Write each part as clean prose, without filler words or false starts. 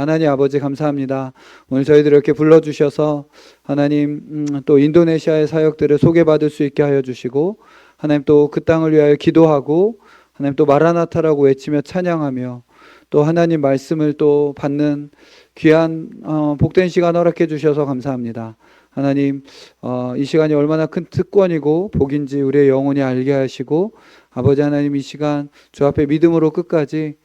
하나님 아버지 감사합니다. 오늘 저희들 이렇게 불러주셔서 하나님 또 인도네시아의 사역들을 소개받을 수 있게 하여 주시고 하나님 또 그 땅을 위하여 기도하고 하나님 또 마라나타라고 외치며 찬양하며 또 하나님 말씀을 또 받는 귀한 복된 시간 허락해 주셔서 감사합니다. 하나님 이 시간이 얼마나 큰 특권이고 복인지 우리의 영혼이 알게 하시고 아버지 하나님 이 시간 주 앞에 믿음으로 끝까지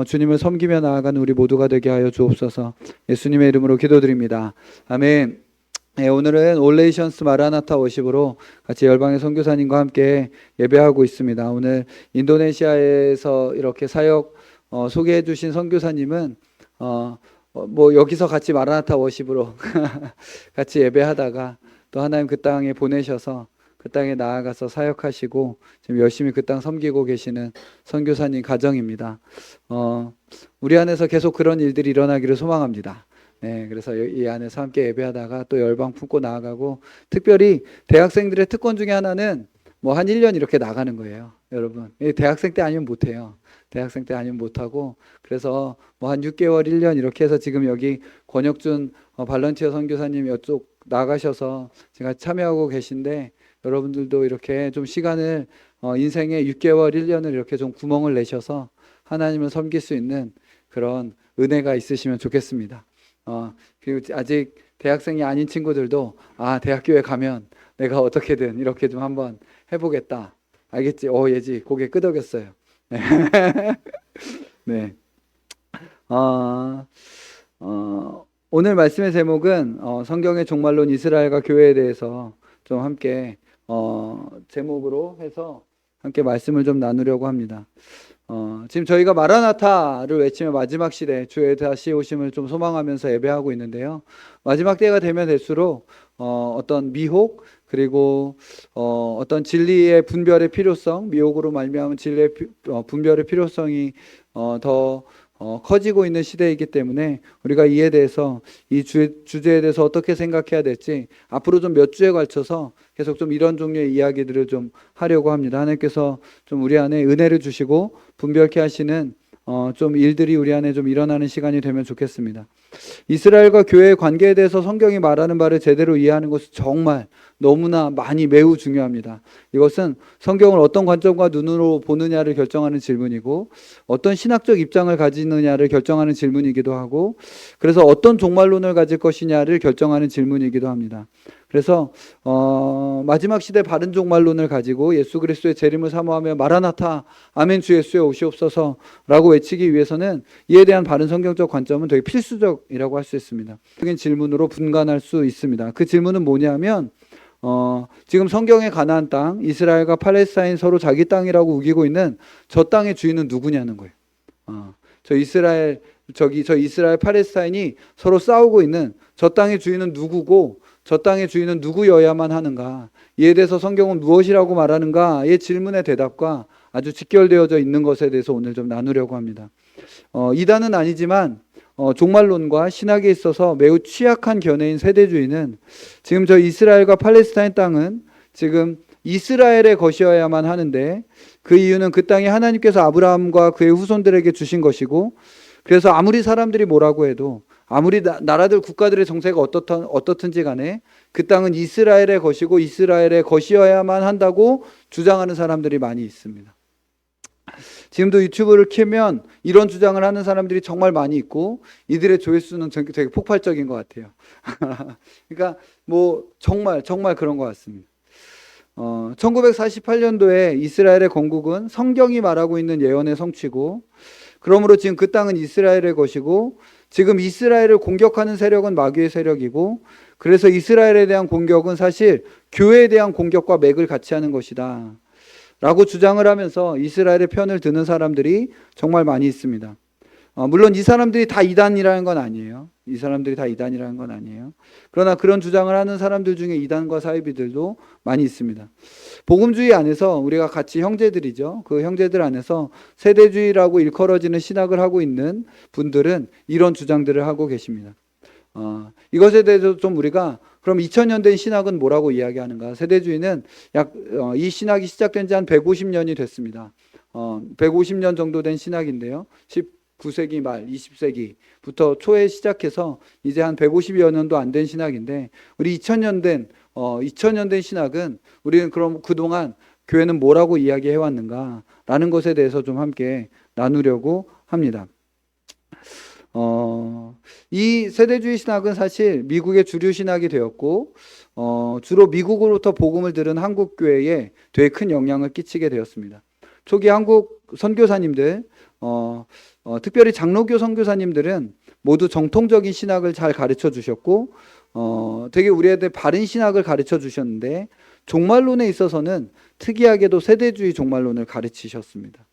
주님을 섬기며 나아가는 우리 모두가 되게 하여 주옵소서. 예수님의 이름으로 기도드립니다. 아멘. 네, 오늘은 올레이션스 마라나타 워십으로 같이 열방의 선교사님과 함께 예배하고 있습니다. 오늘 인도네시아에서 이렇게 사역 소개해 주신 선교사님은 뭐 여기서 같이 마라나타 워십으로 같이 예배하다가 또 하나님 그 땅에 보내셔서 그 땅에 나아가서 사역하시고 지금 열심히 그 땅 섬기고 계시는 선교사님 가정입니다. 우리 안에서 계속 그런 일들이 일어나기를 소망합니다. 네, 그래서 이 안에서 함께 예배하다가 또 열방 품고 나아가고 특별히 대학생들의 특권 중에 하나는 뭐 한 1년 이렇게 나가는 거예요. 여러분 대학생 때 아니면 못해요. 대학생 때 아니면 못하고 그래서 뭐 한 6개월 1년 이렇게 해서 지금 여기 권혁준 발런티어 선교사님 이쪽 나가셔서 제가 참여하고 계신데 여러분들도 이렇게 좀 시간을 인생의 6개월 1년을 이렇게 좀 구멍을 내셔서 하나님을 섬길 수 있는 그런 은혜가 있으시면 좋겠습니다. 그리고 아직 대학생이 아닌 친구들도 대학교에 가면 내가 어떻게든 이렇게 좀 한번 해보겠다. 알겠지? 예지 고개 끄덕였어요. 네. 네. 오늘 말씀의 제목은 성경의 종말론 이스라엘과 교회에 대해서 좀 함께 제목으로 해서 함께 말씀을 좀 나누려고 합니다. 지금 저희가 마라나타를 외치며 마지막 시대 주의 다시 오심을 좀 소망하면서 예배하고 있는데요. 마지막 때가 되면 될수록 어떤 미혹 그리고 어떤 진리의 분별의 필요성, 미혹으로 말미암은 진리의 분별의 필요성이 더 커지고 있는 시대이기 때문에 우리가 이에 대해서 이 주제에 대해서 어떻게 생각해야 될지 앞으로 좀 몇 주에 걸쳐서 계속 좀 이런 종류의 이야기들을 좀 하려고 합니다. 하나님께서 좀 우리 안에 은혜를 주시고 분별케 하시는 좀 일들이 우리 안에 좀 일어나는 시간이 되면 좋겠습니다. 이스라엘과 교회의 관계에 대해서 성경이 말하는 바를 제대로 이해하는 것은 정말 너무나 많이 매우 중요합니다. 이것은 성경을 어떤 관점과 눈으로 보느냐를 결정하는 질문이고 어떤 신학적 입장을 가지느냐를 결정하는 질문이기도 하고 그래서 어떤 종말론을 가질 것이냐를 결정하는 질문이기도 합니다. 그래서 마지막 시대 바른 종말론을 가지고 예수 그리스도의 재림을 사모하며 마라나타 아멘 주 예수여 오시옵소서 라고 외치기 위해서는 이에 대한 바른 성경적 관점은 되게 필수적이라고 할 수 있습니다. 적인 질문으로 분간할 수 있습니다. 그 질문은 뭐냐면 지금 성경의 가나안 땅 이스라엘과 팔레스타인 서로 자기 땅이라고 우기고 있는 저 땅의 주인은 누구냐는 거예요. 저 이스라엘 팔레스타인이 서로 싸우고 있는 저 땅의 주인은 누구고 저 땅의 주인은 누구여야만 하는가? 이에 대해서 성경은 무엇이라고 말하는가의 질문의 대답과 아주 직결되어져 있는 것에 대해서 오늘 좀 나누려고 합니다. 이단은 아니지만 종말론과 신학에 있어서 매우 취약한 견해인 세대주의는 지금 저 이스라엘과 팔레스타인 땅은 지금 이스라엘의 것이어야만 하는데 그 이유는 그 땅이 하나님께서 아브라함과 그의 후손들에게 주신 것이고 그래서 아무리 사람들이 뭐라고 해도 아무리 나라들 국가들의 정세가 어떻든지 간에 그 땅은 이스라엘의 것이고 이스라엘의 것이어야만 한다고 주장하는 사람들이 많이 있습니다. 지금도 유튜브를 켜면 이런 주장을 하는 사람들이 정말 많이 있고 이들의 조회수는 되게 폭발적인 것 같아요. 그러니까 뭐 정말 그런 것 같습니다. 1948년도에 이스라엘의 건국은 성경이 말하고 있는 예언의 성취고 그러므로 지금 그 땅은 이스라엘의 것이고 지금 이스라엘을 공격하는 세력은 마귀의 세력이고 그래서 이스라엘에 대한 공격은 사실 교회에 대한 공격과 맥을 같이 하는 것이다 라고 주장을 하면서 이스라엘의 편을 드는 사람들이 정말 많이 있습니다. 물론 이 사람들이 다 이단이라는 건 아니에요. 그러나 그런 주장을 하는 사람들 중에 이단과 사이비들도 많이 있습니다. 복음주의 안에서 우리가 같이 형제들이죠. 그 형제들 안에서 세대주의라고 일컬어지는 신학을 하고 있는 분들은 이런 주장들을 하고 계십니다. 이것에 대해서 좀 우리가 그럼 2000년대 신학은 뭐라고 이야기하는가? 세대주의는 이 신학이 시작된 지 한 150년이 됐습니다. 150년 정도 된 신학인데요. 19세기 말 20세기부터 초에 시작해서 이제 한 150여 년도 안 된 신학인데, 우리 2000년 된 신학은 우리는 그럼 그동안 교회는 뭐라고 이야기해 왔는가라는 것에 대해서 좀 함께 나누려고 합니다. 이 세대주의 신학은 사실 미국의 주류 신학이 되었고, 주로 미국으로부터 복음을 들은 한국 교회에 되게 큰 영향을 끼치게 되었습니다. 초기 한국 선교사님들, 특별히 장로교 선교사님들은 모두 정통적인 신학을 잘 가르쳐 주셨고, 되게 우리한테 바른 신학을 가르쳐 주셨는데, 종말론에 있어서는 특이하게도 세대주의 종말론을 가르치셨습니다.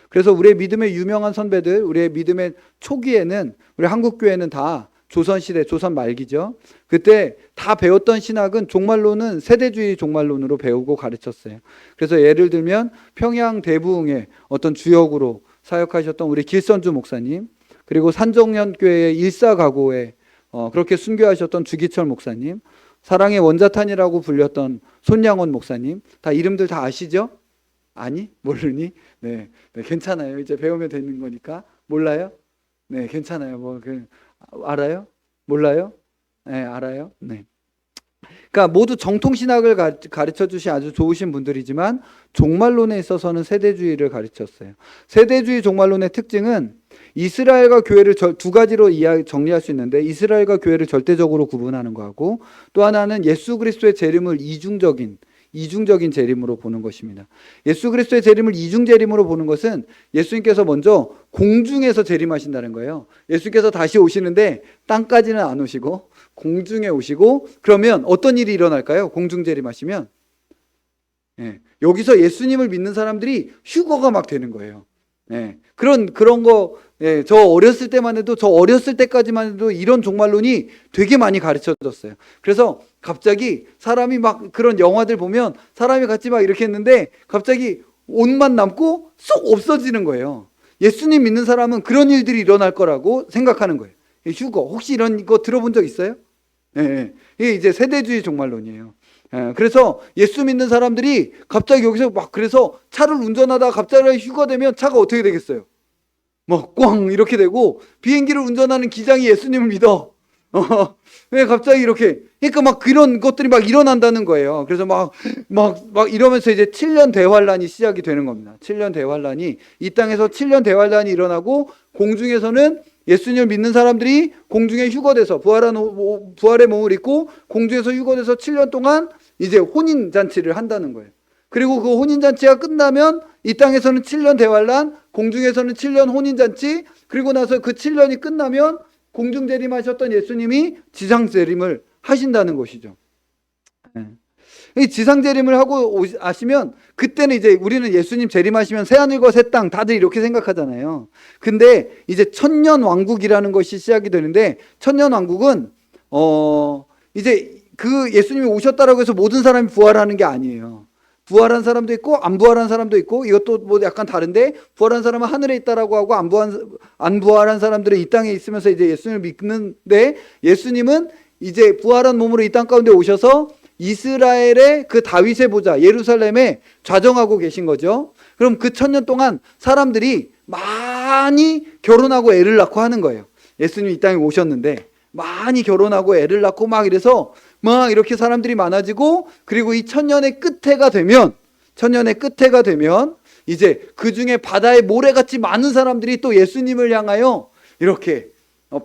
그래서 우리의 믿음의 유명한 선배들, 우리의 믿음의 초기에는 우리 한국 교회는 다 조선시대, 조선 말기죠. 그때 다 배웠던 신학은 종말론은 세대주의 종말론으로 배우고 가르쳤어요. 그래서 예를 들면 평양 대부흥의 어떤 주역으로 사역하셨던 우리 길선주 목사님, 그리고 산정연교회의 일사가고에 그렇게 순교하셨던 주기철 목사님, 사랑의 원자탄이라고 불렸던 손양원 목사님, 다 이름들 다 아시죠? 아니? 모르니? 네, 괜찮아요. 이제 배우면 되는 거니까. 몰라요? 네, 괜찮아요. 알아요? 몰라요? 네, 알아요? 네. 그러니까 모두 정통신학을 가르쳐 주신 아주 좋으신 분들이지만 종말론에 있어서는 세대주의를 가르쳤어요. 세대주의 종말론의 특징은 이스라엘과 교회를 두 가지로 정리할 수 있는데, 이스라엘과 교회를 절대적으로 구분하는 거하고, 또 하나는 예수 그리스도의 재림을 이중적인 재림으로 보는 것입니다. 예수 그리스도의 재림을 이중 재림으로 보는 것은 예수님께서 먼저 공중에서 재림하신다는 거예요. 예수님께서 다시 오시는데 땅까지는 안 오시고 공중에 오시고, 그러면 어떤 일이 일어날까요? 공중 재림하시면 여기서 예수님을 믿는 사람들이 휴거가 막 되는 거예요. 그런 거, 저 어렸을 때까지만 해도 이런 종말론이 되게 많이 가르쳐졌어요. 그래서 갑자기 사람이 막 그런 영화들 보면 사람이 같이 막 이렇게 했는데 갑자기 옷만 남고 쏙 없어지는 거예요. 예수님 믿는 사람은 그런 일들이 일어날 거라고 생각하는 거예요. 휴거, 혹시 이런 거 들어본 적 있어요? 이게 이제 세대주의 종말론이에요. 그래서 예수 믿는 사람들이 갑자기 여기서 막, 그래서 차를 운전하다가 갑자기 휴거되면 차가 어떻게 되겠어요? 뭐 꽝 이렇게 되고, 비행기를 운전하는 기장이 예수님을 믿어. 왜 갑자기 이렇게, 그러니까 막 그런 것들이 막 일어난다는 거예요. 그래서 막 이러면서 이제 7년 대환란이 시작이 되는 겁니다. 7년 대환란이, 이 땅에서 7년 대환란이 일어나고, 공중에서는 예수님을 믿는 사람들이 공중에 휴거돼서 부활의 몸을 입고 공중에서 휴거돼서 7년 동안 이제 혼인잔치를 한다는 거예요. 그리고 그 혼인잔치가 끝나면 이 땅에서는 7년 대환란, 공중에서는 7년 혼인잔치, 그리고 나서 그 7년이 끝나면 공중 재림하셨던 예수님이 지상 재림을 하신다는 것이죠. 이 지상 재림을 하고 아시면, 그때는 이제 우리는 예수님 재림하시면 새하늘과 새 땅 다들 이렇게 생각하잖아요. 근데 이제 천년 왕국이라는 것이 시작이 되는데, 천년 왕국은 이제 그 예수님이 오셨다라고 해서 모든 사람이 부활하는 게 아니에요. 부활한 사람도 있고 안 부활한 사람도 있고, 이것도 뭐 약간 다른데, 부활한 사람은 하늘에 있다라고 하고 안 부활한 사람들은 이 땅에 있으면서 이제 예수님을 믿는데, 예수님은 이제 부활한 몸으로 이 땅 가운데 오셔서 이스라엘의 그 다윗의 보좌 예루살렘에 좌정하고 계신 거죠. 그럼 그 1000년 동안 사람들이 많이 결혼하고 애를 낳고 하는 거예요. 예수님이 이 땅에 오셨는데 많이 결혼하고 애를 낳고 막 이래서 막 이렇게 사람들이 많아지고, 그리고 이 1000년의 끝해가 되면 이제 그 중에 바다의 모래같이 많은 사람들이 또 예수님을 향하여 이렇게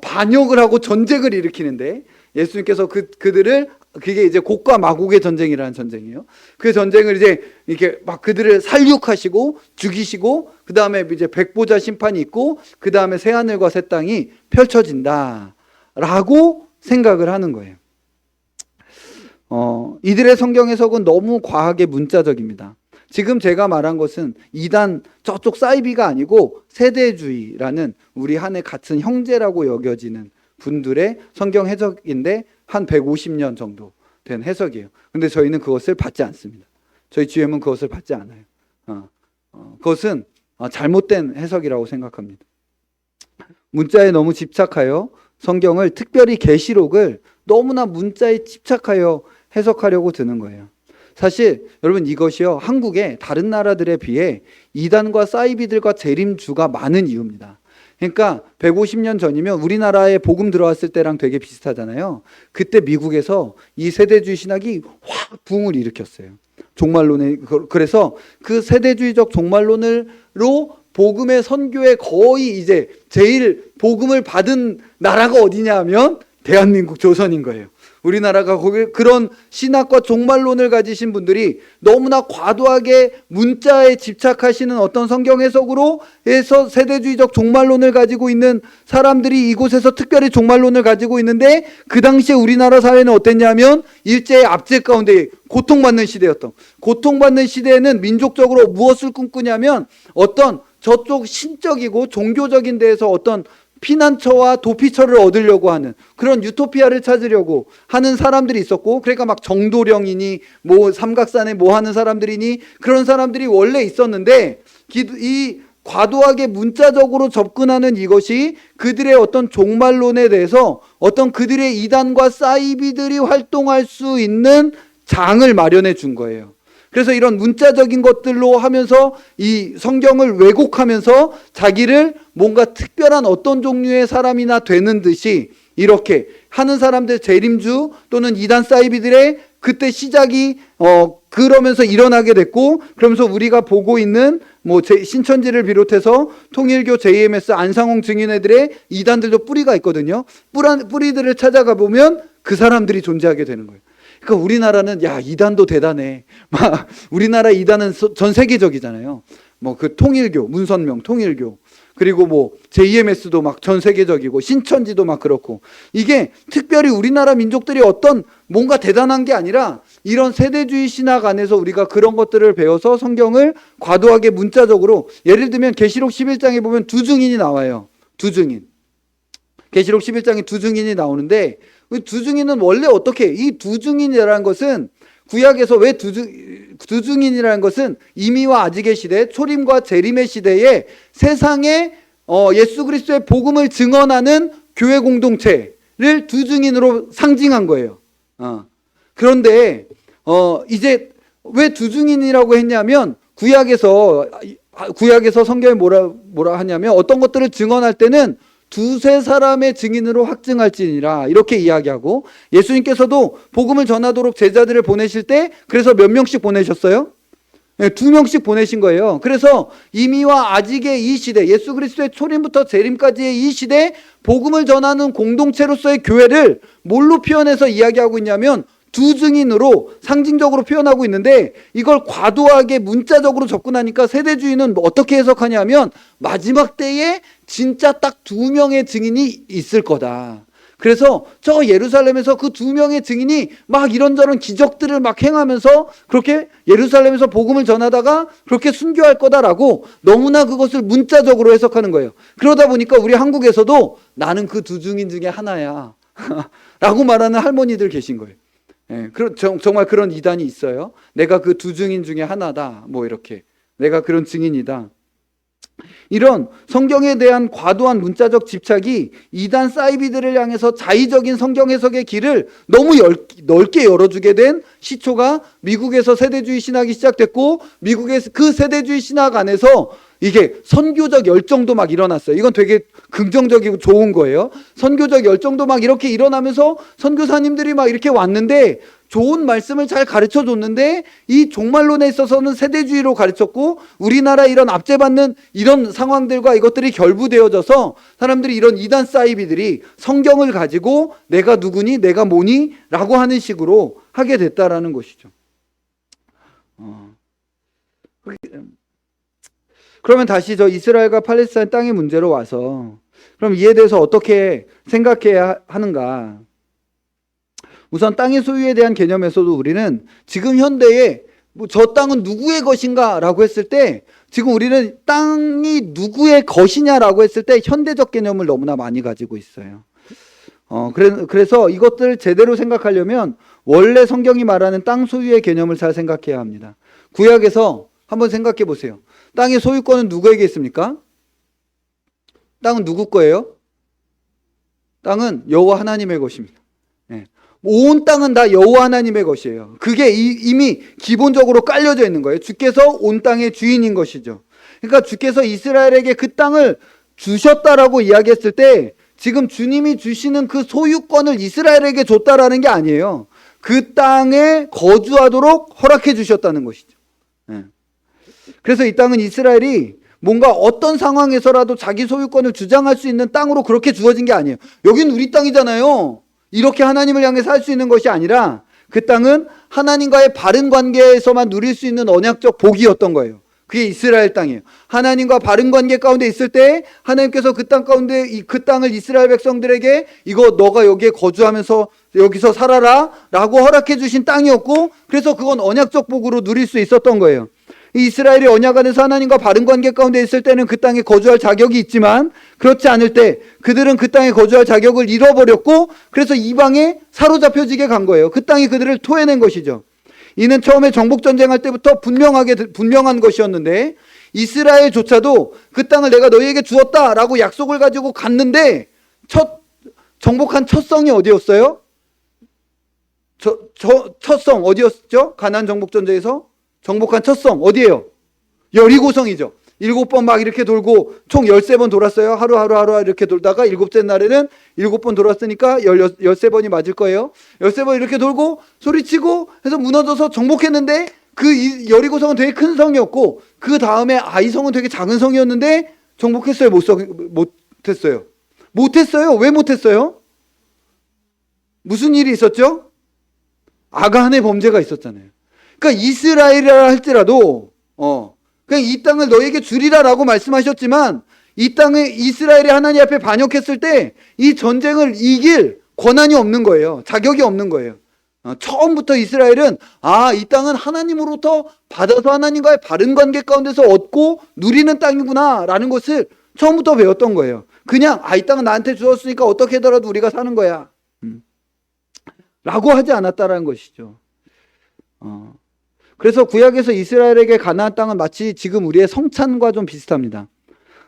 반역을 하고 전쟁을 일으키는데, 예수님께서 그게 이제 곡과 마곡의 전쟁이라는 전쟁이에요. 그 전쟁을 이제 이렇게 막 그들을 살육하시고 죽이시고, 그 다음에 이제 백보자 심판이 있고, 그 다음에 새하늘과 새 땅이 펼쳐진다라고 생각을 하는 거예요. 이들의 성경 해석은 너무 과하게 문자적입니다. 지금 제가 말한 것은 이단 저쪽 사이비가 아니고 세대주의라는 우리 한해 같은 형제라고 여겨지는 분들의 성경 해석인데, 한 150년 정도 된 해석이에요. 근데 저희는 그것을 받지 않습니다. 저희 GM은 그것을 받지 않아요. 그것은 잘못된 해석이라고 생각합니다. 문자에 너무 집착하여 성경을, 특별히 계시록을 너무나 문자에 집착하여 해석하려고 드는 거예요. 사실 여러분, 이것이요, 한국의 다른 나라들에 비해 이단과 사이비들과 재림주가 많은 이유입니다. 그러니까 150년 전이면 우리나라에 복음 들어왔을 때랑 되게 비슷하잖아요. 그때 미국에서 이 세대주의 신학이 확 붕을 일으켰어요. 종말론에. 그래서 그 세대주의적 종말론으로 복음의 선교에 거의 이제 제일 복음을 받은 나라가 어디냐 하면 대한민국, 조선인 거예요. 우리나라가 그런 신학과 종말론을 가지신 분들이 너무나 과도하게 문자에 집착하시는 어떤 성경 해석으로 해서 세대주의적 종말론을 가지고 있는 사람들이 이곳에서 특별히 종말론을 가지고 있는데, 그 당시에 우리나라 사회는 어땠냐면 일제의 압제 가운데 고통받는 시대였던, 고통받는 시대에는 민족적으로 무엇을 꿈꾸냐면 어떤 저쪽 신적이고 종교적인 데에서 어떤 피난처와 도피처를 얻으려고 하는 그런 유토피아를 찾으려고 하는 사람들이 있었고, 그러니까 막 정도령이니 뭐 삼각산에 뭐 하는 사람들이니 그런 사람들이 원래 있었는데, 이 과도하게 문자적으로 접근하는 이것이 그들의 어떤 종말론에 대해서 어떤 그들의 이단과 사이비들이 활동할 수 있는 장을 마련해 준 거예요. 그래서 이런 문자적인 것들로 하면서 이 성경을 왜곡하면서 자기를 뭔가 특별한 어떤 종류의 사람이나 되는 듯이 이렇게 하는 사람들, 재림주 또는 이단 사이비들의 그때 시작이 그러면서 일어나게 됐고, 그러면서 우리가 보고 있는 뭐 신천지를 비롯해서 통일교, JMS, 안상홍 증인회들의 이단들도 뿌리가 있거든요. 뿌리들을 찾아가 보면 그 사람들이 존재하게 되는 거예요. 그러니까 우리나라는 야, 이단도 대단해. 막 우리나라 이단은 전 세계적이잖아요. 뭐 그 통일교, 문선명 통일교, 그리고 뭐 JMS도 막 전 세계적이고 신천지도 막 그렇고, 이게 특별히 우리나라 민족들이 어떤 뭔가 대단한 게 아니라 이런 세대주의 신학 안에서 우리가 그런 것들을 배워서 성경을 과도하게 문자적으로, 예를 들면 계시록 11장에 보면 두 증인이 나와요. 두 증인. 계시록 11장에 두 증인이 나오는데, 두 증인은 원래 어떻게, 이 두 증인이라는 것은 구약에서 왜 두 증인이라는 것은 이미와 아직의 시대, 초림과 재림의 시대에 세상에 예수 그리스도의 복음을 증언하는 교회 공동체를 두 증인으로 상징한 거예요. 그런데 이제 왜 두 증인이라고 했냐면, 구약에서 성경에 뭐라 하냐면 어떤 것들을 증언할 때는 두세 사람의 증인으로 확증할지니라 이렇게 이야기하고, 예수님께서도 복음을 전하도록 제자들을 보내실 때 그래서 몇 명씩 보내셨어요? 네, 2명씩 보내신 거예요. 그래서 이미와 아직의 이 시대, 예수 그리스도의 초림부터 재림까지의 이 시대 복음을 전하는 공동체로서의 교회를 뭘로 표현해서 이야기하고 있냐면 두 증인으로 상징적으로 표현하고 있는데, 이걸 과도하게 문자적으로 접근하니까 세대주의는 뭐 어떻게 해석하냐면 마지막 때에 진짜 딱 2명의 증인이 있을 거다. 그래서 저 예루살렘에서 그 2명의 증인이 막 이런저런 기적들을 막 행하면서 그렇게 예루살렘에서 복음을 전하다가 그렇게 순교할 거다라고 너무나 그것을 문자적으로 해석하는 거예요. 그러다 보니까 우리 한국에서도 나는 그 두 증인 중에 하나야 라고 말하는 할머니들 계신 거예요. 예, 정말 그런 이단이 있어요. 내가 그 두 증인 중에 하나다, 뭐 이렇게 내가 그런 증인이다. 이런 성경에 대한 과도한 문자적 집착이 이단 사이비들을 향해서 자의적인 성경 해석의 길을 너무 넓게 열어주게 된 시초가 미국에서 세대주의 신학이 시작됐고, 미국의 그 세대주의 신학 안에서 이게 선교적 열정도 막 일어났어요. 이건 되게 긍정적이고 좋은 거예요. 선교적 열정도 막 이렇게 일어나면서 선교사님들이 막 이렇게 왔는데 좋은 말씀을 잘 가르쳐 줬는데, 이 종말론에 있어서는 세대주의로 가르쳤고, 우리나라 이런 압제받는 이런 상황들과 이것들이 결부되어져서 사람들이 이런 이단 사이비들이 성경을 가지고 내가 누구니 내가 뭐니 라고 하는 식으로 하게 됐다라는 것이죠. 그러면 다시 저 이스라엘과 팔레스타인 땅의 문제로 와서, 그럼 이에 대해서 어떻게 생각해야 하는가? 우선 땅의 소유에 대한 개념에서도 우리는 지금 현대에 뭐 저 땅은 누구의 것인가 라고 했을 때, 지금 우리는 땅이 누구의 것이냐라고 했을 때 현대적 개념을 너무나 많이 가지고 있어요. 그래서 이것들을 제대로 생각하려면 원래 성경이 말하는 땅 소유의 개념을 잘 생각해야 합니다. 구약에서 한번 생각해 보세요. 땅의 소유권은 누구에게 있습니까? 땅은 누구 거예요? 땅은 여호와 하나님의 것입니다. 네. 온 땅은 다 여호와 하나님의 것이에요. 그게 이미 기본적으로 깔려져 있는 거예요. 주께서 온 땅의 주인인 것이죠. 그러니까 주께서 이스라엘에게 그 땅을 주셨다라고 이야기했을 때 지금 주님이 주시는 그 소유권을 이스라엘에게 줬다라는 게 아니에요. 그 땅에 거주하도록 허락해 주셨다는 것이죠. 그래서 이 땅은 이스라엘이 뭔가 어떤 상황에서라도 자기 소유권을 주장할 수 있는 땅으로 그렇게 주어진 게 아니에요. 여긴 우리 땅이잖아요. 이렇게 하나님을 향해 살 수 있는 것이 아니라 그 땅은 하나님과의 바른 관계에서만 누릴 수 있는 언약적 복이었던 거예요. 그게 이스라엘 땅이에요. 하나님과 바른 관계 가운데 있을 때 하나님께서 그 땅 가운데 그 땅을 이스라엘 백성들에게 이거 너가 여기에 거주하면서 여기서 살아라 라고 허락해 주신 땅이었고, 그래서 그건 언약적 복으로 누릴 수 있었던 거예요. 이스라엘이 언약 안에서 하나님과 바른 관계 가운데 있을 때는 그 땅에 거주할 자격이 있지만, 그렇지 않을 때 그들은 그 땅에 거주할 자격을 잃어버렸고, 그래서 이방에 사로잡혀지게 간 거예요. 그 땅이 그들을 토해낸 것이죠. 이는 처음에 정복전쟁할 때부터 분명한 것이었는데, 이스라엘조차도 그 땅을 내가 너희에게 주었다라고 약속을 가지고 갔는데 정복한 첫 성이 어디였어요? 첫 성 어디였죠? 가나안 정복전쟁에서 정복한 첫 성 어디예요? 여리고성이죠. 7번 막 이렇게 돌고 총 13번 돌았어요. 하루 이렇게 돌다가 7째 날에는 7번 돌았으니까 13번이 맞을 거예요. 13번 이렇게 돌고 소리치고 해서 무너져서 정복했는데, 그 여리고성은 되게 큰 성이었고 그 다음에 아이성은 되게 작은 성이었는데 정복했어요? 못했어요? 못했어요. 왜 못했어요? 무슨 일이 있었죠? 아간의 범죄가 있었잖아요. 그러니까 이스라엘이라 할지라도 그냥 이 땅을 너에게 주리라라고 말씀하셨지만, 이 땅에 이스라엘이 하나님 앞에 반역했을 때 이 전쟁을 이길 권한이 없는 거예요. 자격이 없는 거예요. 처음부터 이스라엘은 이 땅은 하나님으로부터 받아서 하나님과의 바른 관계 가운데서 얻고 누리는 땅이구나 라는 것을 처음부터 배웠던 거예요. 그냥 이 땅은 나한테 주었으니까 어떻게 하더라도 우리가 사는 거야 라고 하지 않았다라는 것이죠. 그래서 구약에서 이스라엘에게 가나안 땅은 마치 지금 우리의 성찬과 좀 비슷합니다.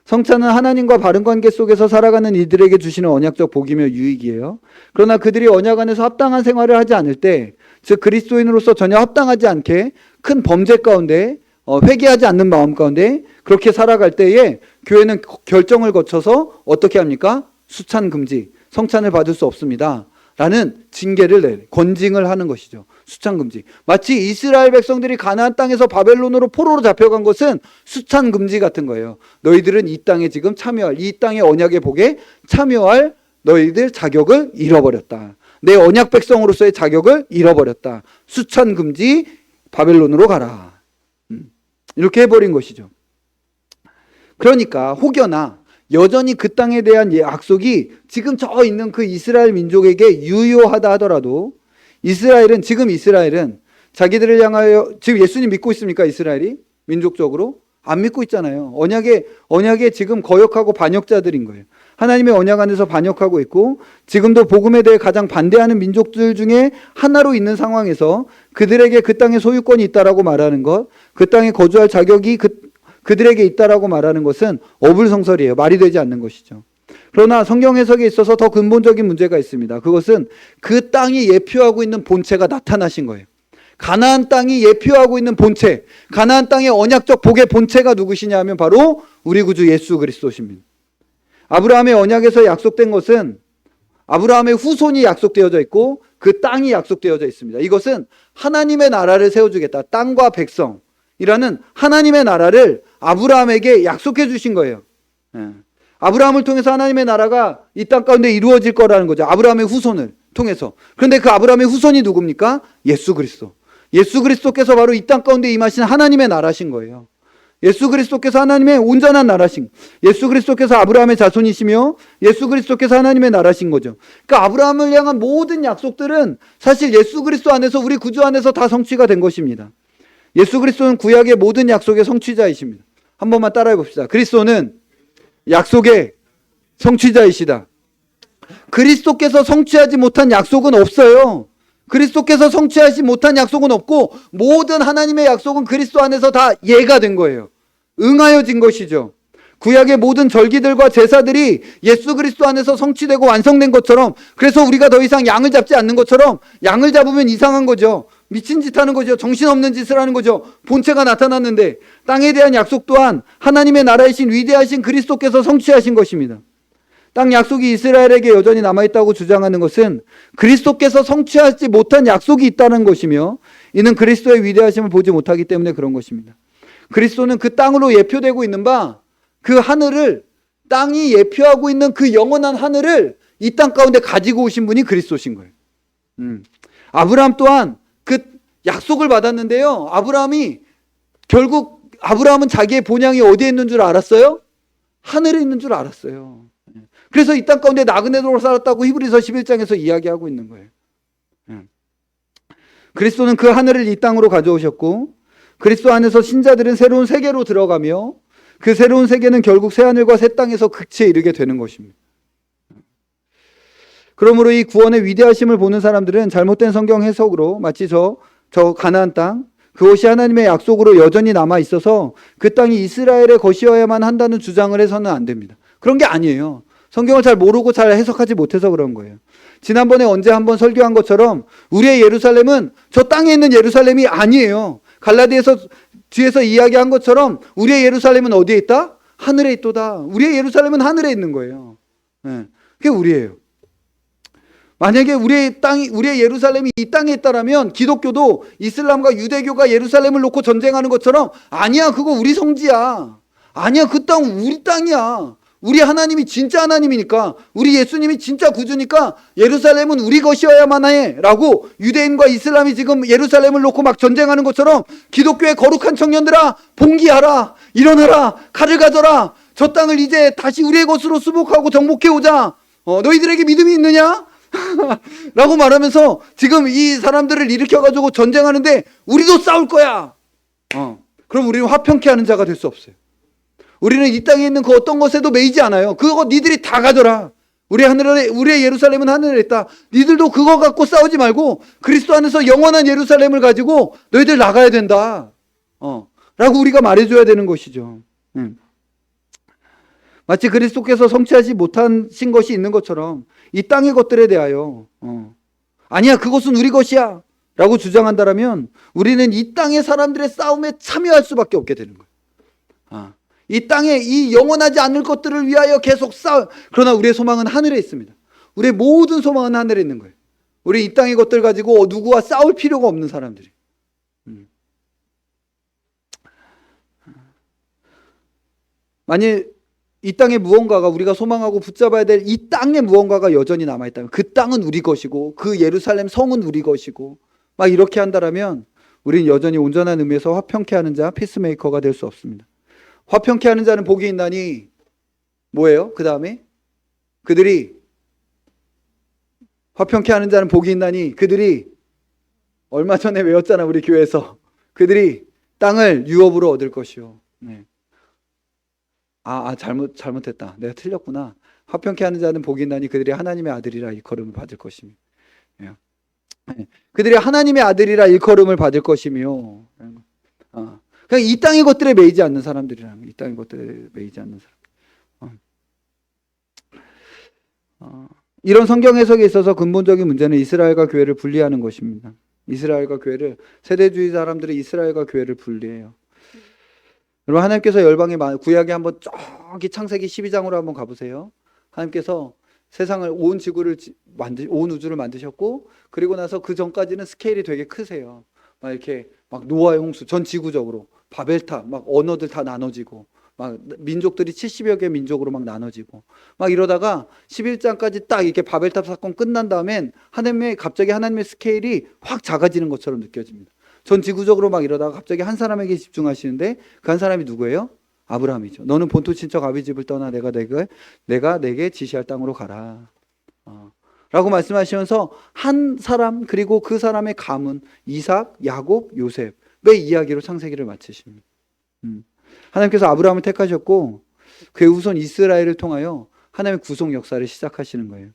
성찬은 하나님과 바른 관계 속에서 살아가는 이들에게 주시는 언약적 복이며 유익이에요. 그러나 그들이 언약 안에서 합당한 생활을 하지 않을 때, 즉 그리스도인으로서 전혀 합당하지 않게 큰 범죄 가운데 회개하지 않는 마음 가운데 그렇게 살아갈 때에 교회는 결정을 거쳐서 어떻게 합니까? 수찬 금지, 성찬을 받을 수 없습니다 라는 징계를 권징을 하는 것이죠. 수찬금지. 마치 이스라엘 백성들이 가나안 땅에서 바벨론으로 포로로 잡혀간 것은 수찬금지 같은 거예요. 너희들은 이 땅에 지금 참여할, 이 땅의 언약의 복에 참여할 너희들 자격을 잃어버렸다. 내 언약 백성으로서의 자격을 잃어버렸다. 수찬금지, 바벨론으로 가라. 이렇게 해버린 것이죠. 그러니까 혹여나 여전히 그 땅에 대한 약속이 지금 저 있는 그 이스라엘 민족에게 유효하다 하더라도, 지금 이스라엘은 자기들을 향하여, 지금 예수님 믿고 있습니까? 이스라엘이 민족적으로 안 믿고 있잖아요. 언약에 지금 거역하고 반역자들인 거예요. 하나님의 언약 안에서 반역하고 있고, 지금도 복음에 대해 가장 반대하는 민족들 중에 하나로 있는 상황에서 그들에게 그 땅의 소유권이 있다라고 말하는 것, 그 땅에 거주할 자격이 그들에게 있다라고 말하는 것은 어불성설이에요. 말이 되지 않는 것이죠. 그러나 성경 해석에 있어서 더 근본적인 문제가 있습니다. 그것은 그 땅이 예표하고 있는 본체가 나타나신 거예요. 가나안 땅이 예표하고 있는 본체, 가나안 땅의 언약적 복의 본체가 누구시냐 하면 바로 우리 구주 예수 그리스도십니다. 아브라함의 언약에서 약속된 것은 아브라함의 후손이 약속되어져 있고 그 땅이 약속되어져 있습니다. 이것은 하나님의 나라를 세워주겠다. 땅과 백성이라는 하나님의 나라를 아브라함에게 약속해 주신 거예요. 아브라함을 통해서 하나님의 나라가 이 땅 가운데 이루어질 거라는 거죠. 아브라함의 후손을 통해서. 그런데 그 아브라함의 후손이 누굽니까? 예수 그리스도. 예수 그리스도께서 바로 이 땅 가운데 임하신 하나님의 나라신 거예요. 예수 그리스도께서 하나님의 온전한 나라신, 예수 그리스도께서 아브라함의 자손이시며 예수 그리스도께서 하나님의 나라신 거죠. 그러니까 아브라함을 향한 모든 약속들은 사실 예수 그리스도 안에서, 우리 구주 안에서 다 성취가 된 것입니다. 예수 그리스도는 구약의 모든 약속의 성취자이십니다. 한 번만 따라해 봅시다. 그리스도는 약속의 성취자이시다. 그리스도께서 성취하지 못한 약속은 없어요. 그리스도께서 성취하지 못한 약속은 없고, 모든 하나님의 약속은 그리스도 안에서 다 예가 된 거예요. 응하여진 것이죠. 구약의 모든 절기들과 제사들이 예수 그리스도 안에서 성취되고 완성된 것처럼, 그래서 우리가 더 이상 양을 잡지 않는 것처럼, 양을 잡으면 이상한 거죠. 미친 짓 하는 거죠. 정신없는 짓을 하는 거죠. 본체가 나타났는데 땅에 대한 약속 또한 하나님의 나라이신 위대하신 그리스도께서 성취하신 것입니다. 땅 약속이 이스라엘에게 여전히 남아있다고 주장하는 것은 그리스도께서 성취하지 못한 약속이 있다는 것이며, 이는 그리스도의 위대하심을 보지 못하기 때문에 그런 것입니다. 그리스도는 그 땅으로 예표되고 있는 바, 그 하늘을, 땅이 예표하고 있는 그 영원한 하늘을 이 땅 가운데 가지고 오신 분이 그리스도신 거예요. 아브라함 또한 그 약속을 받았는데요, 아브라함은 자기의 본향이 어디에 있는 줄 알았어요? 하늘에 있는 줄 알았어요. 그래서 이 땅 가운데 나그네로 살았다고 히브리서 11장에서 이야기하고 있는 거예요. 그리스도는 그 하늘을 이 땅으로 가져오셨고, 그리스도 안에서 신자들은 새로운 세계로 들어가며, 그 새로운 세계는 결국 새하늘과 새 땅에서 극치에 이르게 되는 것입니다. 그러므로 이 구원의 위대하심을 보는 사람들은 잘못된 성경 해석으로 마치 저 가나안 땅, 그것이 하나님의 약속으로 여전히 남아 있어서 그 땅이 이스라엘의 것이어야만 한다는 주장을 해서는 안 됩니다. 그런 게 아니에요. 성경을 잘 모르고 잘 해석하지 못해서 그런 거예요. 지난번에 언제 한번 설교한 것처럼 우리의 예루살렘은 저 땅에 있는 예루살렘이 아니에요. 갈라디아서 뒤에서 이야기한 것처럼 우리의 예루살렘은 어디에 있다? 하늘에 있도다. 우리의 예루살렘은 하늘에 있는 거예요. 그게 우리예요. 만약에 우리의 예루살렘이 이 땅에 있다라면 기독교도 이슬람과 유대교가 예루살렘을 놓고 전쟁하는 것처럼, 아니야, 그거 우리 성지야. 아니야, 그 땅 우리 땅이야. 우리 하나님이 진짜 하나님이니까, 우리 예수님이 진짜 구주니까 예루살렘은 우리 것이어야만 해 라고 유대인과 이슬람이 지금 예루살렘을 놓고 막 전쟁하는 것처럼, 기독교의 거룩한 청년들아, 봉기하라, 일어나라, 칼을 가져라, 저 땅을 이제 다시 우리의 것으로 수복하고 정복해오자. 너희들에게 믿음이 있느냐? 라고 말하면서 지금 이 사람들을 일으켜가지고 전쟁하는데, 우리도 싸울 거야. 그럼 우리는 화평케 하는 자가 될 수 없어요. 우리는 이 땅에 있는 그 어떤 것에도 매이지 않아요. 그거 니들이 다 가져라. 우리의 예루살렘은 하늘에 있다. 니들도 그거 갖고 싸우지 말고 그리스도 안에서 영원한 예루살렘을 가지고 너희들 나가야 된다. 라고 우리가 말해줘야 되는 것이죠. 마치 그리스도께서 성취하지 못하신 것이 있는 것처럼 이 땅의 것들에 대하여 아니야, 그것은 우리 것이야 라고 주장한다면 우리는 이 땅의 사람들의 싸움에 참여할 수밖에 없게 되는 거예요. 이 땅에 이 영원하지 않을 것들을 위하여 계속 그러나 우리의 소망은 하늘에 있습니다. 우리의 모든 소망은 하늘에 있는 거예요. 우리 이 땅의 것들 가지고 누구와 싸울 필요가 없는 사람들이. 만일 이 땅에 무언가가, 우리가 소망하고 붙잡아야 될 이 땅에 무언가가 여전히 남아있다면, 그 땅은 우리 것이고 그 예루살렘 성은 우리 것이고 막 이렇게 한다면 우리는 여전히 온전한 의미에서 화평케 하는 자, 피스메이커가 될 수 없습니다. 화평케 하는 자는 복이 있나니 뭐예요? 그 다음에 화평케 하는 자는 복이 있나니 그들이, 얼마 전에 외웠잖아 우리 교회에서, 그들이 땅을 유업으로 얻을 것이요. 잘못했다. 내가 틀렸구나. 화평케 하는 자는 복이 있나니 그들이 하나님의 아들이라 일컬음을 받을 것이며. 그들이 하나님의 아들이라 일컬음을 받을 것이며. 그냥 이 땅의 것들에 매이지 않는 사람들이라는 거예요. 이 땅의 것들에 매이지 않는 사람. 이런 성경 해석에 있어서 근본적인 문제는 이스라엘과 교회를 분리하는 것입니다. 이스라엘과 교회를, 세대주의 사람들이 이스라엘과 교회를 분리해요. 여러분, 하나님께서 열방의 구약에 한번 저기 창세기 12장으로 한번 가보세요. 하나님께서 세상을, 온 지구를 온 우주를 만드셨고, 그리고 나서 그 전까지는 스케일이 되게 크세요. 막 이렇게 막 노아의 홍수, 전 지구적으로 바벨탑, 막 언어들 다 나눠지고, 막 민족들이 70여 개 민족으로 막 나눠지고, 막 이러다가 11장까지 딱 이렇게 바벨탑 사건 끝난 다음엔 갑자기 하나님의 스케일이 확 작아지는 것처럼 느껴집니다. 전 지구적으로 막 이러다가 갑자기 한 사람에게 집중하시는데, 그 한 사람이 누구예요? 아브라함이죠. 너는 본토 친척 아비 집을 떠나 내가 내게 지시할 땅으로 가라. 라고 말씀하시면서 한 사람, 그리고 그 사람의 가문, 이삭, 야곱, 요셉의 이야기로 창세기를 마치십니다. 하나님께서 아브라함을 택하셨고, 그의 후손 이스라엘을 통하여 하나님의 구속 역사를 시작하시는 거예요.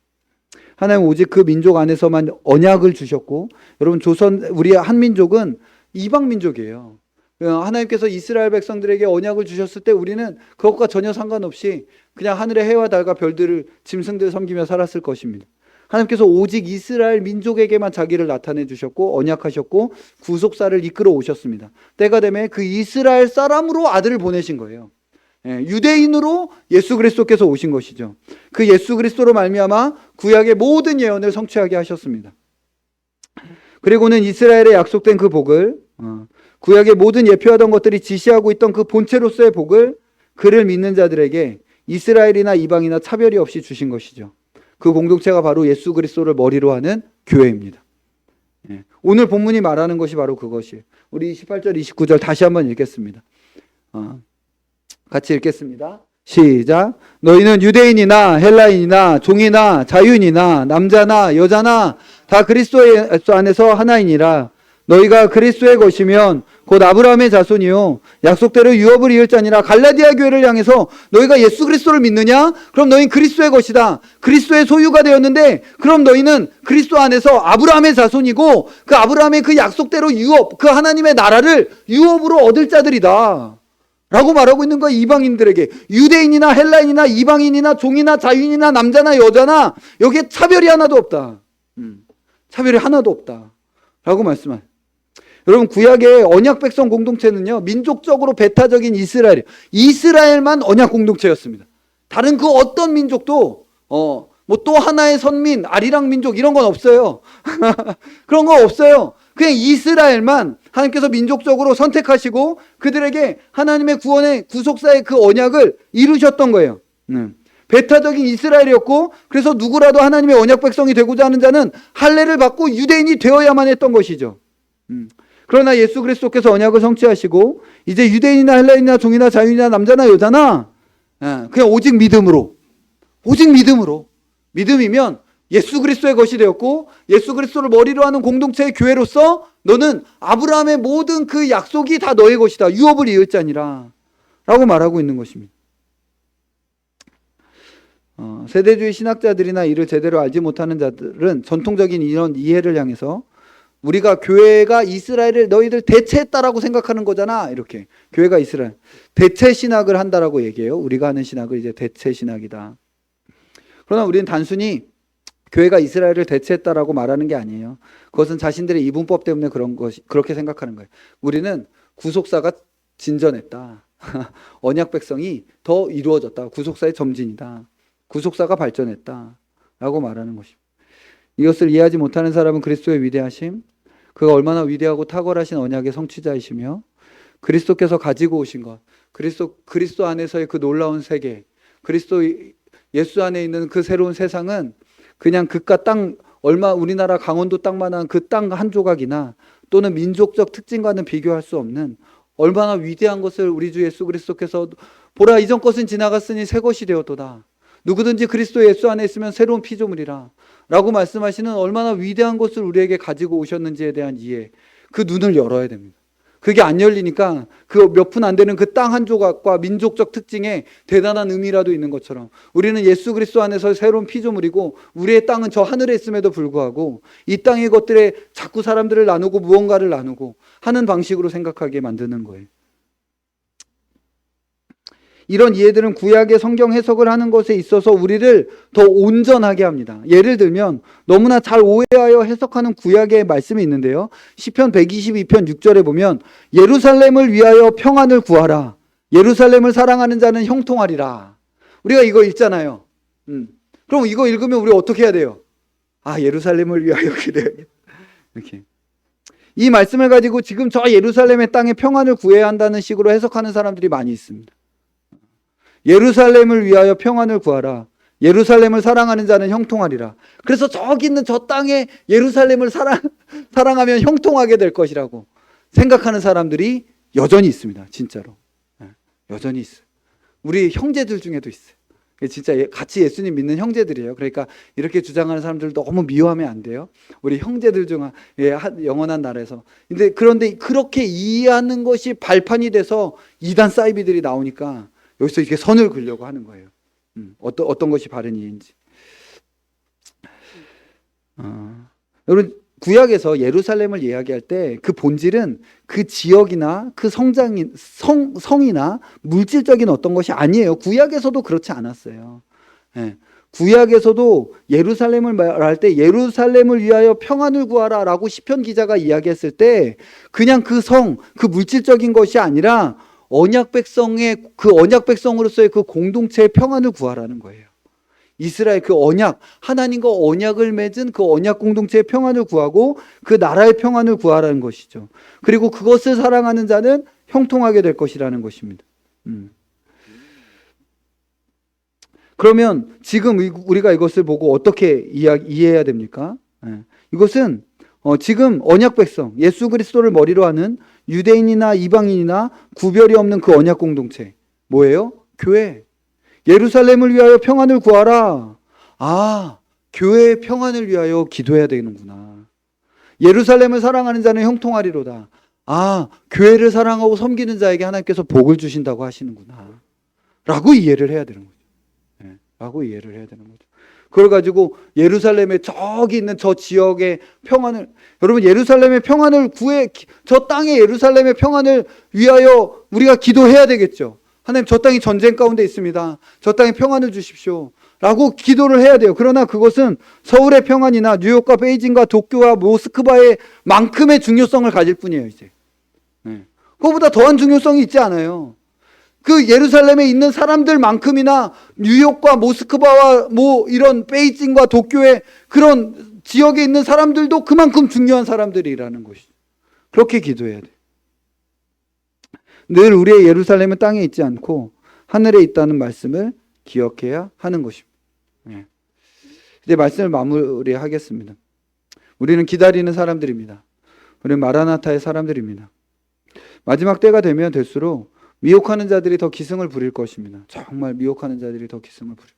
하나님 오직 그 민족 안에서만 언약을 주셨고, 여러분, 우리 한민족은 이방 민족이에요. 하나님께서 이스라엘 백성들에게 언약을 주셨을 때 우리는 그것과 전혀 상관없이 그냥 하늘의 해와 달과 별들을, 짐승들을 섬기며 살았을 것입니다. 하나님께서 오직 이스라엘 민족에게만 자기를 나타내 주셨고 언약하셨고 구속사를 이끌어 오셨습니다. 때가 되면 그 이스라엘 사람으로 아들을 보내신 거예요. 유대인으로 예수 그리스도께서 오신 것이죠. 그 예수 그리스도로 말미암아 구약의 모든 예언을 성취하게 하셨습니다. 그리고는 이스라엘에 약속된 그 복을, 구약의 모든 예표하던 것들이 지시하고 있던 그 본체로서의 복을 그를 믿는 자들에게 이스라엘이나 이방이나 차별이 없이 주신 것이죠. 그 공동체가 바로 예수 그리스도를 머리로 하는 교회입니다. 오늘 본문이 말하는 것이 바로 그것이에요. 우리 18절 29절 다시 한번 읽겠습니다. 같이 읽겠습니다. 시작. 너희는 유대인이나 헬라인이나 종이나 자유인이나 남자나 여자나 다 그리스도 안에서 하나이니라. 너희가 그리스도의 것이면 곧 아브라함의 자손이요 약속대로 유업을 이을 자니라. 갈라디아 교회를 향해서 너희가 예수 그리스도를 믿느냐? 그럼 너희는 그리스도의 것이다. 그리스도의 소유가 되었는데 그럼 너희는 그리스도 안에서 아브라함의 자손이고 그 아브라함의 그 약속대로 유업, 그 하나님의 나라를 유업으로 얻을 자들이다 라고 말하고 있는 거야. 이방인들에게. 유대인이나 헬라인이나 이방인이나 종이나 자유인이나 남자나 여자나 여기에 차별이 하나도 없다. 차별이 하나도 없다 라고 말씀하세요. 여러분, 구약의 언약 백성 공동체는요, 민족적으로 배타적인 이스라엘만 언약 공동체였습니다. 다른 그 어떤 민족도 뭐 또 하나의 선민, 아리랑 민족 이런 건 없어요. 그런 거 없어요. 그냥 이스라엘만 하나님께서 민족적으로 선택하시고 그들에게 하나님의 구원의 구속사의 그 언약을 이루셨던 거예요. 배타적인 이스라엘이었고, 그래서 누구라도 하나님의 언약 백성이 되고자 하는 자는 할례를 받고 유대인이 되어야만 했던 것이죠. 그러나 예수 그리스도께서 언약을 성취하시고 이제 유대인이나 헬라인이나 종이나 자유인이나 남자나 여자나 그냥 오직 믿음으로, 믿음이면 예수 그리스도의 것이 되었고 예수 그리스도를 머리로 하는 공동체의 교회로서 너는 아브라함의 모든 그 약속이 다 너의 것이다. 유업을 이을 자니라 라고 말하고 있는 것입니다. 세대주의 신학자들이나 이를 제대로 알지 못하는 자들은 전통적인 이런 이해를 향해서 우리가 교회가 이스라엘을 너희들 대체했다라고 생각하는 거잖아. 이렇게. 교회가 이스라엘. 대체 신학을 한다라고 얘기해요. 우리가 하는 신학을 이제 대체 신학이다. 그러나 우리는 단순히 교회가 이스라엘을 대체했다라고 말하는 게 아니에요. 그것은 자신들의 이분법 때문에 그렇게 생각하는 거예요. 우리는 구속사가 진전했다. 언약 백성이 더 이루어졌다. 구속사의 점진이다. 구속사가 발전했다. 라고 말하는 것입니다. 이것을 이해하지 못하는 사람은 그리스도의 위대하심, 그가 얼마나 위대하고 탁월하신 언약의 성취자이시며 그리스도께서 가지고 오신 것, 그리스도 안에서의 그 놀라운 세계, 예수 안에 있는 그 새로운 세상은 그냥 그깟 땅, 우리나라 강원도 땅만한 그 땅 한 조각이나 또는 민족적 특징과는 비교할 수 없는 얼마나 위대한 것을 우리 주 예수 그리스도께서 보라, 이전 것은 지나갔으니 새 것이 되었도다. 누구든지 그리스도 예수 안에 있으면 새로운 피조물이라 라고 말씀하시는 얼마나 위대한 것을 우리에게 가지고 오셨는지에 대한 이해, 그 눈을 열어야 됩니다. 그게 안 열리니까 그 몇 푼 안 되는 그 땅 한 조각과 민족적 특징에 대단한 의미라도 있는 것처럼 우리는 예수 그리스도 안에서 새로운 피조물이고 우리의 땅은 저 하늘에 있음에도 불구하고 이 땅의 것들에 자꾸 사람들을 나누고 무언가를 나누고 하는 방식으로 생각하게 만드는 거예요. 이런 이해들은 구약의 성경 해석을 하는 것에 있어서 우리를 더 온전하게 합니다. 예를 들면 너무나 잘 오해하여 해석하는 구약의 말씀이 있는데요. 시편 122편 6절에 보면 예루살렘을 위하여 평안을 구하라. 예루살렘을 사랑하는 자는 형통하리라. 우리가 이거 읽잖아요. 그럼 이거 읽으면 우리 어떻게 해야 돼요? 예루살렘을 위하여 기도해야겠다. 이렇게. 이 말씀을 가지고 지금 저 예루살렘의 땅에 평안을 구해야 한다는 식으로 해석하는 사람들이 많이 있습니다. 예루살렘을 위하여 평안을 구하라. 예루살렘을 사랑하는 자는 형통하리라. 그래서 저기 있는 저 땅에 예루살렘을 사랑하면 형통하게 될 것이라고 생각하는 사람들이 여전히 있습니다. 진짜로. 여전히 있어요. 우리 형제들 중에도 있어요. 진짜 같이 예수님 믿는 형제들이에요. 그러니까 이렇게 주장하는 사람들 너무 미워하면 안 돼요. 우리 형제들 중 영원한 나라에서. 그런데 그렇게 이해하는 것이 발판이 돼서 이단 사이비들이 나오니까 여기서 이렇게 선을 그으려고 하는 거예요. 어떤 것이 바른 이해인지. 여러분, 구약에서 예루살렘을 이야기할 때 그 본질은 그 지역이나 그 성이나 물질적인 어떤 것이 아니에요. 구약에서도 그렇지 않았어요. 구약에서도 예루살렘을 말할 때 예루살렘을 위하여 평안을 구하라 라고 시편 기자가 이야기했을 때 그냥 그 성, 그 물질적인 것이 아니라 언약 백성의 그 언약 백성으로서의 그 공동체의 평안을 구하라는 거예요. 이스라엘 그 언약, 하나님과 언약을 맺은 그 언약 공동체의 평안을 구하고 그 나라의 평안을 구하라는 것이죠. 그리고 그것을 사랑하는 자는 형통하게 될 것이라는 것입니다. 그러면 지금 우리가 이것을 보고 어떻게 이해해야 됩니까? 이것은 지금 언약 백성, 예수 그리스도를 머리로 하는 유대인이나 이방인이나 구별이 없는 그 언약 공동체, 뭐예요? 교회. 예루살렘을 위하여 평안을 구하라. 아, 교회의 평안을 위하여 기도해야 되는구나. 예루살렘을 사랑하는 자는 형통하리로다. 아, 교회를 사랑하고 섬기는 자에게 하나님께서 복을 주신다고 하시는구나 라고 이해를 해야 되는 거죠. 라고 이해를 해야 되는 거죠. 그걸 가지고 예루살렘의 저기 있는 저 지역의 평안을, 여러분 예루살렘의 평안을 저 땅의 예루살렘의 평안을 위하여 우리가 기도해야 되겠죠. 하나님, 저 땅이 전쟁 가운데 있습니다. 저 땅에 평안을 주십시오 라고 기도를 해야 돼요. 그러나 그것은 서울의 평안이나 뉴욕과 베이징과 도쿄와 모스크바의 만큼의 중요성을 가질 뿐이에요. 이제 그거보다 더한 중요성이 있지 않아요. 그 예루살렘에 있는 사람들만큼이나 뉴욕과 모스크바와 이런 베이징과 도쿄의 그런 지역에 있는 사람들도 그만큼 중요한 사람들이라는 것이죠. 그렇게 기도해야 돼. 늘 우리의 예루살렘은 땅에 있지 않고 하늘에 있다는 말씀을 기억해야 하는 것입니다. 이제 말씀을 마무리하겠습니다. 우리는 기다리는 사람들입니다. 우리는 마라나타의 사람들입니다. 마지막 때가 되면 될수록 미혹하는 자들이 더 기승을 부릴 것입니다. 정말 미혹하는 자들이 더 기승을 부릴.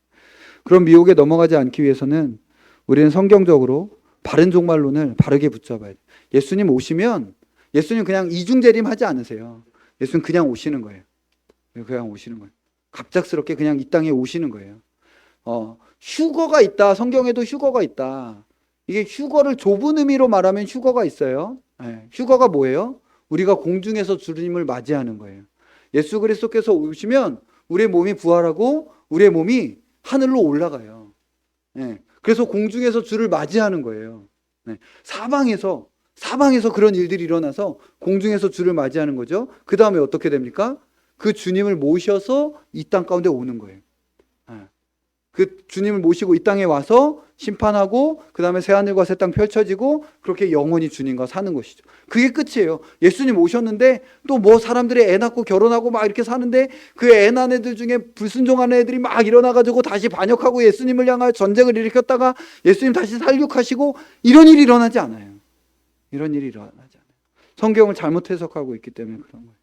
그런 미혹에 넘어가지 않기 위해서는 우리는 성경적으로 바른 종말론을 바르게 붙잡아야 돼요. 예수님 오시면 예수님 그냥 이중재림 하지 않으세요. 예수님 그냥 오시는 거예요. 그냥 오시는 거예요. 갑작스럽게 그냥 이 땅에 오시는 거예요. 휴거가 있다. 성경에도 휴거가 있다. 이게 휴거를 좁은 의미로 말하면 휴거가 있어요. 휴거가 뭐예요? 우리가 공중에서 주님을 맞이하는 거예요. 예수 그리스도께서 오시면 우리의 몸이 부활하고 우리의 몸이 하늘로 올라가요. 그래서 공중에서 주를 맞이하는 거예요. 사방에서 그런 일들이 일어나서 공중에서 주를 맞이하는 거죠. 그 다음에 어떻게 됩니까? 그 주님을 모셔서 이 땅 가운데 오는 거예요. 그 주님을 모시고 이 땅에 와서 심판하고 그 다음에 새하늘과 새 땅 펼쳐지고 그렇게 영원히 주님과 사는 것이죠. 그게 끝이에요. 예수님 오셨는데 또 사람들이 애 낳고 결혼하고 막 이렇게 사는데 그 애 낳은 애들 중에 불순종하는 애들이 막 일어나가지고 다시 반역하고 예수님을 향하여 전쟁을 일으켰다가 예수님 다시 살육하시고 이런 일이 일어나지 않아요. 이런 일이 일어나지 않아요. 성경을 잘못 해석하고 있기 때문에 그런 거예요.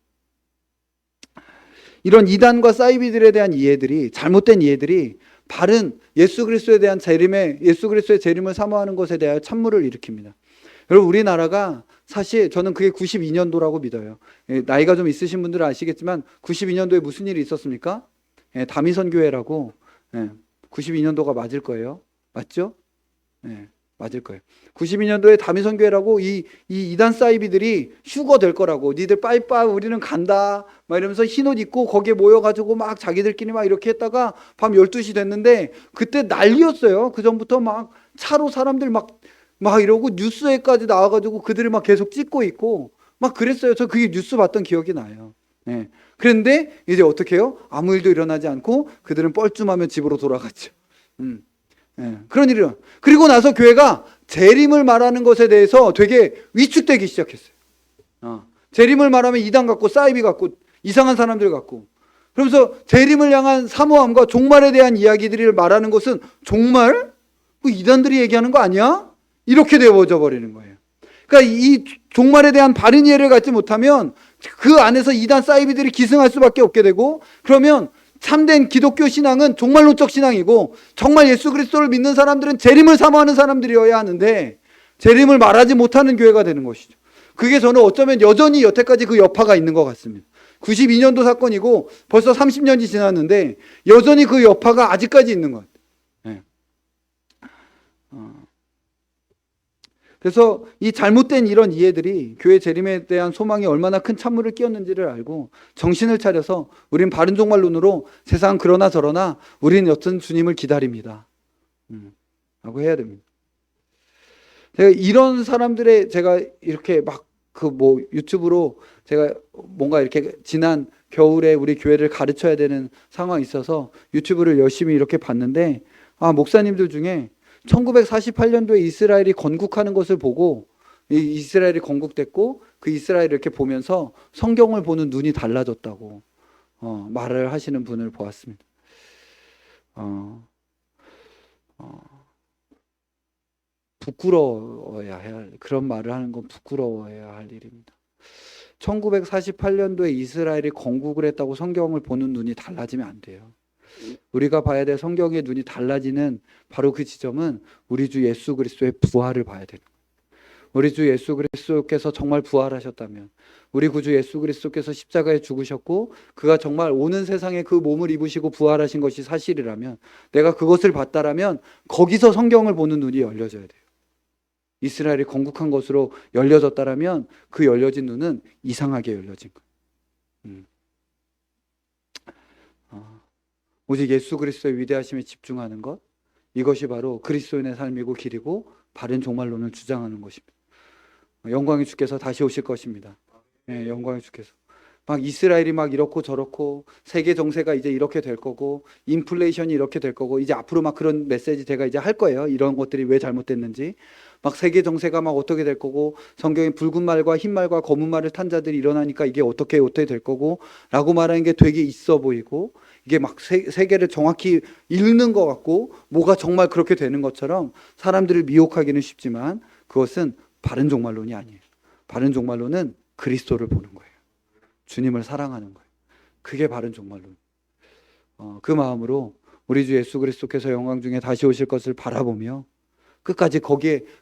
이런 이단과 사이비들에 대한 이해들이, 잘못된 이해들이 바른 예수 그리스도에 대한 예수 그리스도의 재림을 사모하는 것에 대하여 찬물을 일으킵니다. 여러분, 우리나라가 사실 저는 그게 92년도라고 믿어요. 나이가 좀 있으신 분들은 아시겠지만 92년도에 무슨 일이 있었습니까? 다미선교회라고. 92년도가 맞을 거예요. 맞죠? 맞을 거예요. 92년도에 다미선교회라고 이 이단 사이비들이 휴거 될 거라고, 니들 빠이빠이 우리는 간다 막 이러면서 흰옷 입고 거기에 모여가지고 막 자기들끼리 막 이렇게 했다가 밤 12시 됐는데 그때 난리였어요. 그 전부터 막 차로 사람들 막 이러고 뉴스에까지 나와가지고 그들을 막 계속 찍고 있고 막 그랬어요. 저 그게 뉴스 봤던 기억이 나요. 그런데 이제 어떻게 해요? 아무 일도 일어나지 않고 그들은 뻘쭘하며 집으로 돌아갔죠. 그런 일이 일어나. 그리고 나서 교회가 재림을 말하는 것에 대해서 되게 위축되기 시작했어요. 재림을 말하면 이단 같고 사이비 같고 이상한 사람들 같고, 그러면서 재림을 향한 사모함과 종말에 대한 이야기들을 말하는 것은 종말? 이단들이 얘기하는 거 아니야? 이렇게 되어져 버리는 거예요. 그러니까 이 종말에 대한 바른 이해를 갖지 못하면 그 안에서 이단 사이비들이 기승할 수밖에 없게 되고, 그러면 참된 기독교 신앙은 종말론적 신앙이고 정말 예수 그리스도를 믿는 사람들은 재림을 사모하는 사람들이어야 하는데 재림을 말하지 못하는 교회가 되는 것이죠. 그게 저는 어쩌면 여전히 여태까지 그 여파가 있는 것 같습니다. 92년도 사건이고 벌써 30년이 지났는데 여전히 그 여파가 아직까지 있는 것 같아요. 그래서 이 잘못된 이런 이해들이 교회 재림에 대한 소망이 얼마나 큰 찬물을 끼얹는지를 알고 정신을 차려서 우린 바른 종말론으로 세상 그러나 저러나 우리는 여튼 주님을 기다립니다. 라고 해야 됩니다. 제가 이런 사람들의 제가 이렇게 막 그 뭐 유튜브로 제가 뭔가 이렇게 지난 겨울에 우리 교회를 가르쳐야 되는 상황이 있어서 유튜브를 열심히 이렇게 봤는데, 목사님들 중에 1948년도에 이스라엘이 건국하는 것을 보고, 이스라엘이 건국됐고 그 이스라엘을 이렇게 보면서 성경을 보는 눈이 달라졌다고 말을 하시는 분을 보았습니다. 부끄러워야 할, 그런 말을 하는 건 부끄러워야 할 일입니다. 1948년도에 이스라엘이 건국을 했다고 성경을 보는 눈이 달라지면 안 돼요. 우리가 봐야 될 성경의 눈이 달라지는 바로 그 지점은 우리 주 예수 그리스도의 부활을 봐야 되는 거예요. 우리 주 예수 그리스도께서 정말 부활하셨다면, 우리 구주 예수 그리스도께서 십자가에 죽으셨고 그가 정말 오는 세상에 그 몸을 입으시고 부활하신 것이 사실이라면, 내가 그것을 봤다라면 거기서 성경을 보는 눈이 열려져야 돼요. 이스라엘이 건국한 것으로 열려졌다라면 그 열려진 눈은 이상하게 열려진 거예요. 오직 예수 그리스도의 위대하심에 집중하는 것, 이것이 바로 그리스도인의 삶이고 길이고 바른 종말론을 주장하는 것입니다. 영광의 주께서 다시 오실 것입니다. 네, 영광의 주께서 막 이스라엘이 막 이렇고 저렇고 세계 정세가 이제 이렇게 될 거고 인플레이션이 이렇게 될 거고, 이제 앞으로 막 그런 메시지 제가 이제 할 거예요. 이런 것들이 왜 잘못됐는지, 막 세계 정세가 막 어떻게 될 거고, 성경에 붉은 말과 흰 말과 검은 말을 탄 자들이 일어나니까 이게 어떻게 될 거고 라고 말하는 게 되게 있어 보이고, 이게 막 세계를 정확히 읽는 것 같고 뭐가 정말 그렇게 되는 것처럼 사람들을 미혹하기는 쉽지만, 그것은 바른 종말론이 아니에요. 바른 종말론은 그리스도를 보는 거예요. 주님을 사랑하는 거예요. 그게 바른 종말론. 그 마음으로 우리 주 예수 그리스도께서 영광 중에 다시 오실 것을 바라보며 끝까지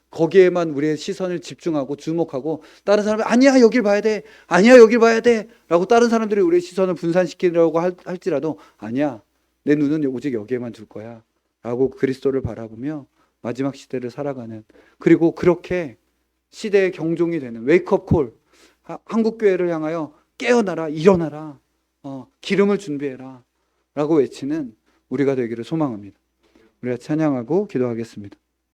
거기에만 우리의 시선을 집중하고 주목하고, 다른 사람이 아니야 여길 봐야 돼, 아니야 여길 봐야 돼 라고 다른 사람들이 우리의 시선을 분산시키려고 할지라도, 아니야 내 눈은 오직 여기에만 둘 거야 라고 그리스도를 바라보며 마지막 시대를 살아가는, 그리고 그렇게 시대의 경종이 되는 웨이크업 콜, 한국교회를 향하여 깨어나라, 일어나라, 기름을 준비해라 라고 외치는 우리가 되기를 소망합니다. 우리가 찬양하고 기도하겠습니다.